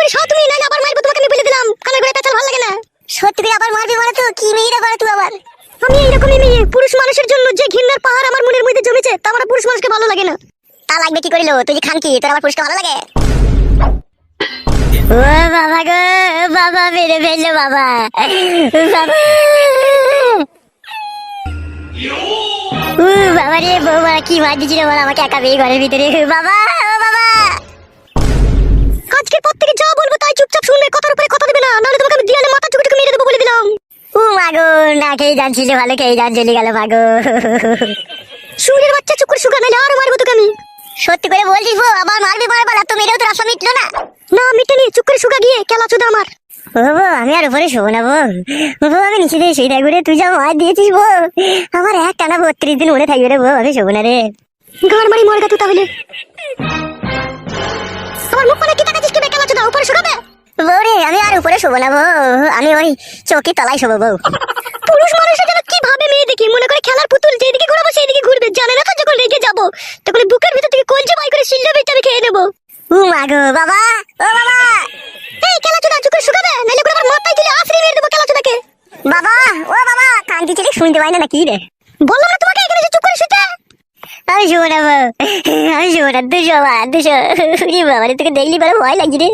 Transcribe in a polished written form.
তাড়াতাড়ি সব তুমি, নাইলে আবার মারবো তোমাকে, আমি বলে দিলাম। কানে করে পেঁচাল ভালো লাগে না। সত্যি করে আবার মারবি মানে তো কি মেয়েরা করে তুই আবার? আমি এইরকমই মেয়ে। পুরুষ মানুষের জন্য যে ঘৃণার পাহাড় আমার মনের মধ্যে জমেছে, তা আমার পুরুষ মানুষকে ভালো লাগে না। তা লাগবে কি করিল? তুই যে খানকি, তোর আবার পুরুষকে ভালো লাগে? ও বাবা গো, বাবা মেরে ফেললো বাবা, বাবা। বাবা রে, বৌমা কি মার দিচ্ছিল বল আমাকে একা পেয়ে ঘরের ভিতরে। বাবা, ও বাবা। আজকের পর থেকে যা বলবো তাই চুপচাপ শুনবে, কথার উপরে কথা দেবে না, নাহলে তোমাকে আমি দিয়ালে মাথা চুকে চুকে মেরে দেবো বলে দিলাম। মাগো, না খেয়ে জানছিল ভালো, খেয়ে জান চলে গেল মাগো। শুনের বাচ্চা, চুপ করে শুকা, নাহলে আরো মারবো তোকে আমি। সত্যি করে বলছিস বউ, আবার মারবি মারবার? তো মেরেও তোর আশা মিটলো না। না মিটেনি, চুপ করে শুকা গিয়ে খেলা চুদা আমার। ও বউ, আমি আর উপরে শোবো না বউ। বউ আমি নিচে দিয়ে শুয়ে থাকবো রে, তুই যা মার দিয়েছিস বউ, আমার এক টানা 32 দিন মনে থাকবে রে বউ, আমি শোবো না রে। গাড় মারি মরগা তুই তাহলে। আমার মুখ মানে কি তাকাচ্ছিস কি বে? খেলা চুদা, উপরে শুকাবে। বউ রে, আমি আর উপরে শোবো না বউ, আমি ওই চৌকি তলায় শোবো বউ। পুরুষ মানুষের যেন কি ভাবে মেয়ে দেখি, মনে করে খেলার পুতুল, যেদিকে ঘুরাবো সেই দিকে ঘুরবে। জানে না তো যখন রেগে যাবো তখন বুকের ভিতর থেকে কলজে বাই করে শিল্লা বেচে আমি খেয়ে নেবো। মাগো বাবা, ও বাবা। এই খেলা চুদা, চুপ করে শুকাবে, নাহলে করে আমার মাথায় তুলে আছড়ে মেরে দেবো খেলা চুদাকে। বাবা, ও বাবা, কান্তি ছেলে শুনতে পাই না কি রে? বললাম না তোমাকে এখানে এসে চুপ করে শুতে। আমি শোবো না বউ, আমি শোবো না, দুশো বাবা, দুশো। বাবা রে, তোকে দেখলি বড় ভয় লাগছে রে।